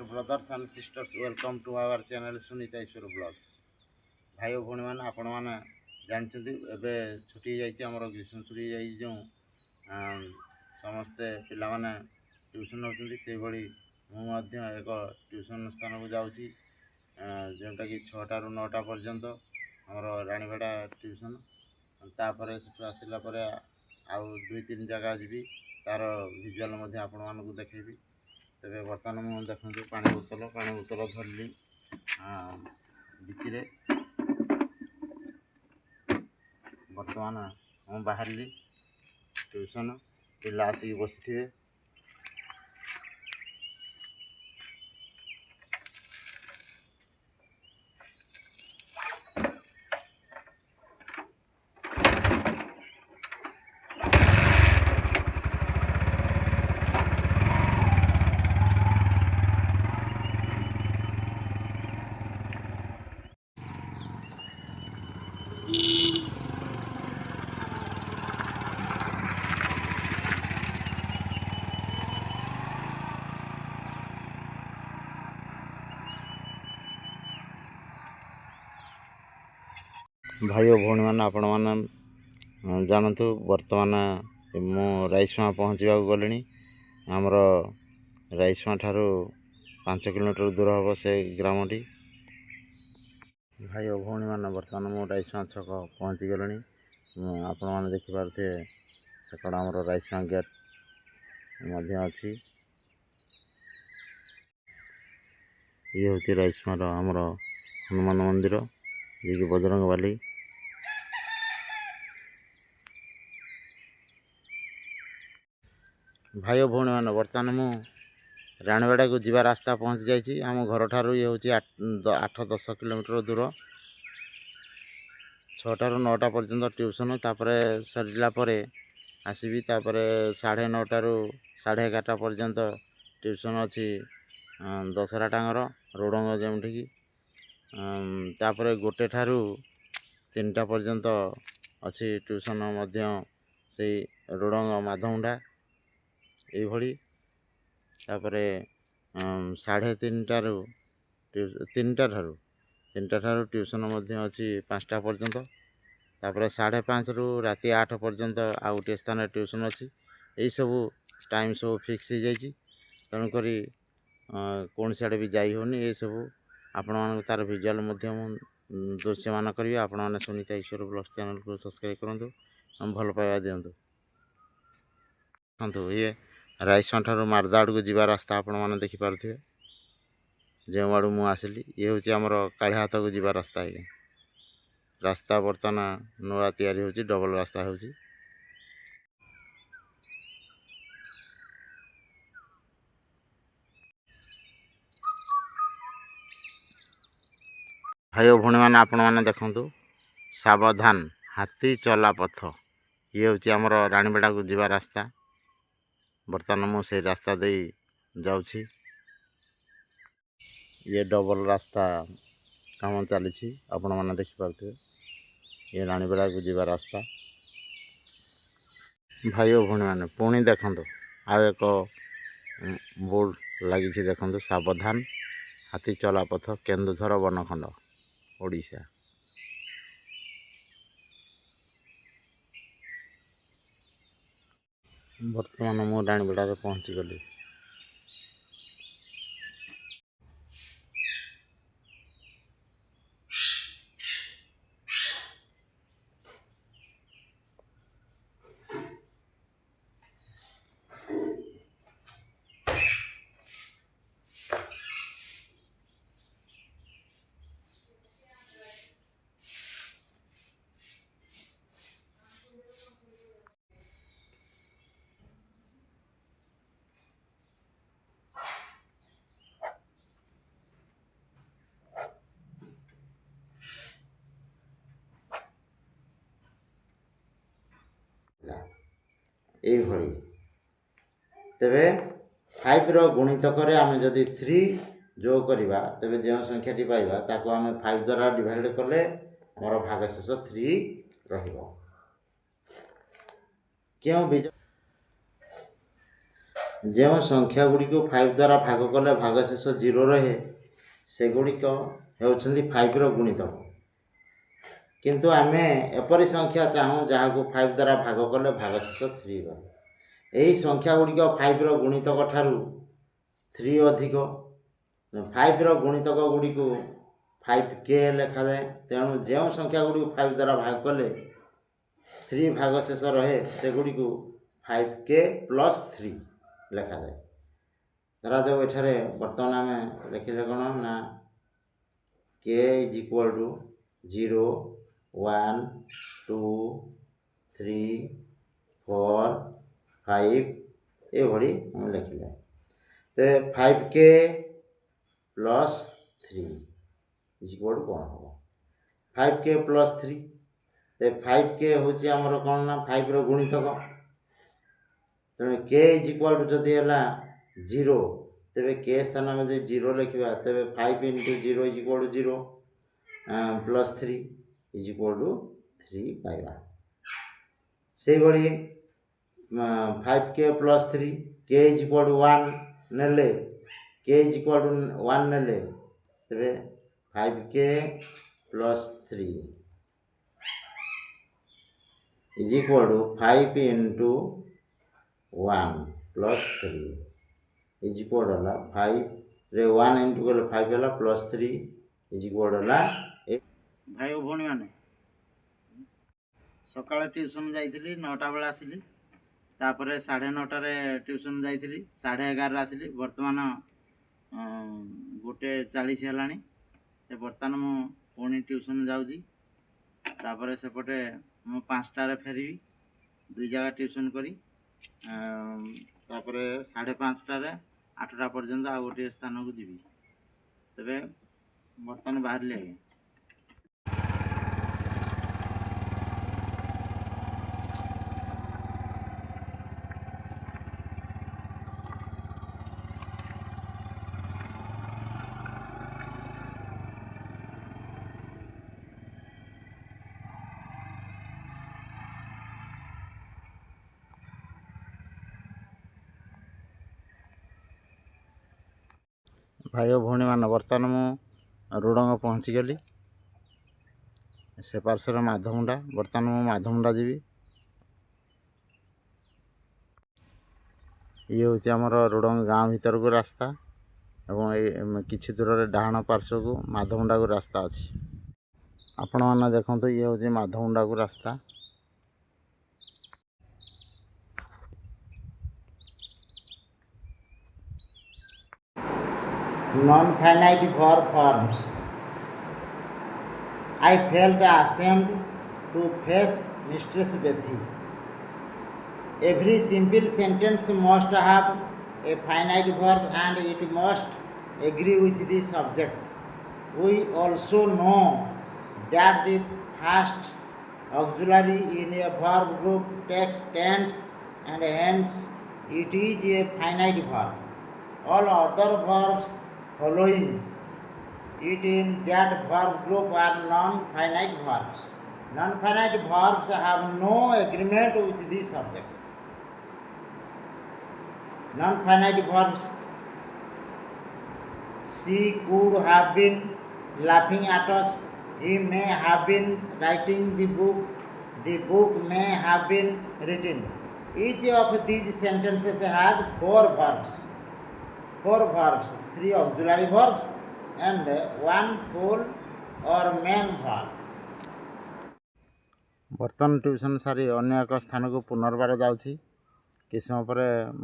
Brothers and sisters, welcome to our channel Sunita Ishwar Vlogs. भाई और भौणी मैंने आपण मैंने जानते एवं छुट्टी जाइए आमर ग्रीष्म छुट्टी जो समस्ते पिला ट्यूशन होती से भाई मुझे एक ट्यूशन स्थान को जाऊँगी जोटा कि 6टा ରୁ 9ଟା पर्यंत आमर रानीवाड़ा ट्यूशन तापर आसला आउ 2-3 जगह जी तार भिजुआल आपण मानक देखी तेरे बर्तमान मुझे देखते पानी बोतल धरली डिक्की बर्तमान मुझे बाहरली ट्यूशन पिला आसिक बसी थे भाई और भौणी मैंने आपण मैंने जानतु बर्तमान मु राइसमा पहुँचा गली आमर राइसमा ठारू 5 किलोमीटर दूर हम से ग्रामटी भाई और भौणी मैंने बर्तमान मु राइसमा छक पहुँची गली आपण मैंने देखिपे सेकड़ आमर राइसमा गेट अच्छी ये हूँ राइसमार आमर हनुमान मंदिर जी कि बजरंग बाली भाई और भौणी मैंने बर्तमान मु रानीवाड़ा को जीवा रास्ता पहुँची जाइए आम घर ठारू ये हूँ 8-10 किलोमीटर दूर 6टा ରୁ 9ଟା पर्यंत ट्यूशन तापर सरला आसबि 9:30 ରୁ 11:30 पर्यंत ट्यूशन अच्छी दशहरा टांगर रोडंग जमीठी तापर 1 ठारू 3टा पर्यंत अच्छी ट्यूशन से रोडंग माधमुंडा ये तापर 3:30 ରୁ 3टा ठारू ट्यूशन अच्छी 5टा पर्यंत तापर 5:30 ରୁ राति 8 पर्यंत आउ गोटे स्थान ट्यूशन अच्छी यही सब टाइम सब फिक्स हो जाइए तेणुक कौन सियाड़े भी जाई होनी ये सब आपण मान तार भिजुआल दृश्यमान करेंगे आपण मैंने सुनीता ईश्वर ब्लॉग्स चैनल को सब्सक्राइब करूँ हम भल पाइबा दिंतु देखो ये राइसमा ठारू मारदा आड़ को जीवा रास्ता आपण मैंने देखिपे जो आड़ मु आसली ये हूँ आमर काढ़ी हाथ को जीवा रास्ता है रास्ता बर्तमान नुआ तैयारी होची डबल रास्ता होची भाई और भौणी मैंने आपण मैंने देखु सावधान हाथी चला पथ ये हूँ आमर रानीवाड़ा को जीवा रास्ता बर्तमान मुझे रास्ता दे जाऊँगी ये डबल रास्ता काम चली आपण मैंने देखिपे ये रानीवाड़ा को जीवा रास्ता भाई और भौणी मैंने पुणी देखु आउ एक बोर्ड लगी देखु सावधान हाथी चला पथ केन्दुझर बनखंड ओडिशा बर्तमान मु रानीवाड़ा पहुँची गली ये तेरे 5 रो गुणितक आम जदि 3 जो करवा तेरे जो संख्याटी पाइबा ताको आम 5 द्वारा डिवाइड कले मोर भागशेष 3 रहिबो क्यों बीज जो संख्या गुड़िक 5 द्वारा भाग कले भागशेष 0 रहे सेगुड़िक होउछन्ति 5 रो गुणितक किंतु आमे एपरि संख्या चाहूँ जहाँ को 5 द्वारा भाग कले भागशेष 3 रहे यही संख्या गुड़िक 5 रो गुणितक ठारू 3 अधिक 5 रो गुणितक गुड़ी को 5k लिखा जाए तेणु जो संख्या गुड़ी 5 द्वारा भाग कले 3 भागशेष रहे सेगुड़ी को 5k + 3 लिखा जाए धरा जाऊ एठारे वर्तमान आम लिखिले कौन ना k = 0 1 2 3 4 5 ये भली हम लिखिले तो 5k + 3 = कौन हम 5k + 3 तो 5k हूँ आमर कौन ना 5 रो गुणितक तेणु k = जदि है 0 तेरे k स्थान में जो 0 लिखा तेरे 5 × 0 = 0 + 3 = 3 पाइबा से भली 5k + 3 k = 1 नेले k = 1 नेले तेरे 5k + 3 = 5 × 1 + 3 = 5 रे 1 × गले 5 है + 3 = भाई भौणी मैंने सकाଳେ ट्यूशन जाइली 9टा बेले आसिली तापर 9:30 ट्यूशन जाइली 11:30 आसिली बर्तमान 1:40 है बर्तमान मु पुणी ट्यूशन जाऊँगी तापर सेपटे मु 5टारे फेरबी 2 जगह ट्यूशन करी तापर 5:30 8टा पर्यंत आ गोटे स्थान को जीवी तेरे बर्तमान बाहर ले भाई भौणी मान बर्तमान मु रुड़ंग पहुँची गली से पार्श्वर माधमुंडा बर्तमान मु माधमुंडा जीवी ये हूँ आमर रुड़ंग गाँव भीतर को रास्ता एवं किछि दूर डाहाण पार्श्व को माधमुंडा को रास्ता अच्छी आपण मैंने देखो ये हूँ माधमुंडा को रास्ता non-finite verb forms. I felt ashamed to face Mistress Bethy. Every simple sentence must have a finite verb and it must agree with the subject. We also know that the first auxiliary in a verb group takes tense and hence it is a finite verb. All other verbs following it in that verb group are non-finite verbs. Non-finite verbs have no agreement with the subject. Non-finite verbs: she could have been laughing at us, he may have been writing the book may have been written. Each of these sentences has 4 verbs. 3 auxiliary verbs and 1 full or main verb. बर्तमान tuition सारी अन्य एक स्थान को पुनर्बार जाऊँगी किस समय पर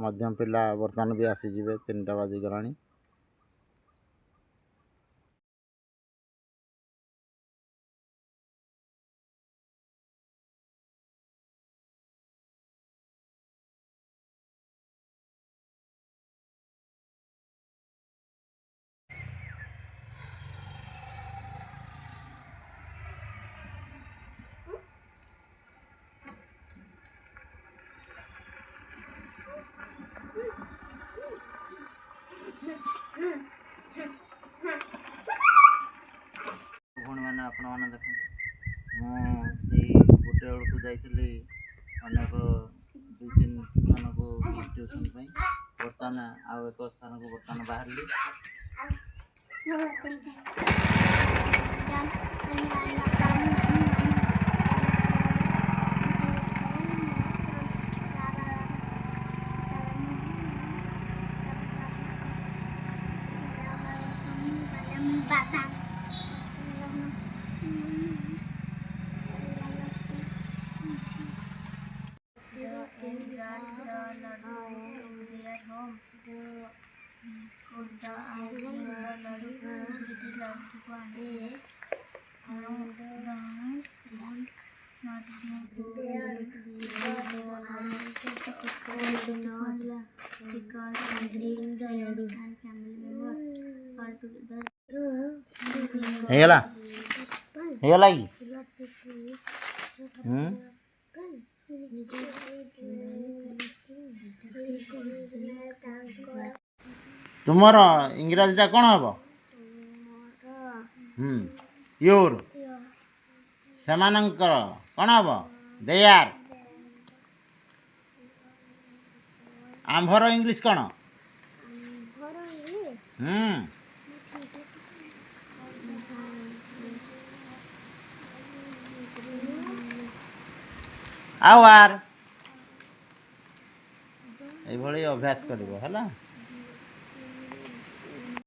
मध्यम पिला बर्तमान भी आसीजे 3टा बाजी गलानी आपण मैंने देख मुझे गोटे बेलू जाइली अनेक 2-3 स्थान को ट्यूशन ବର୍ତ୍ତମାନ ଆଉ ଏକ ସ୍ଥାନକୁ ବର୍ତ୍ତମାନ ବାହାରିଲି। ହେଇଗଲା ହେଇଗଲା କି ତୁମର ଇଂରାଜୀଟା କ'ଣ ହେବ? ୟୁର ସେମାନଙ୍କର କ'ଣ ହେବ? ଦେୟାର। ଆମ୍ଭର ଇଂଲିଶ କ'ଣ? ଆୱାର। ଏଇଭଳି ଅଭ୍ୟାସ କରିବ ହେଲା।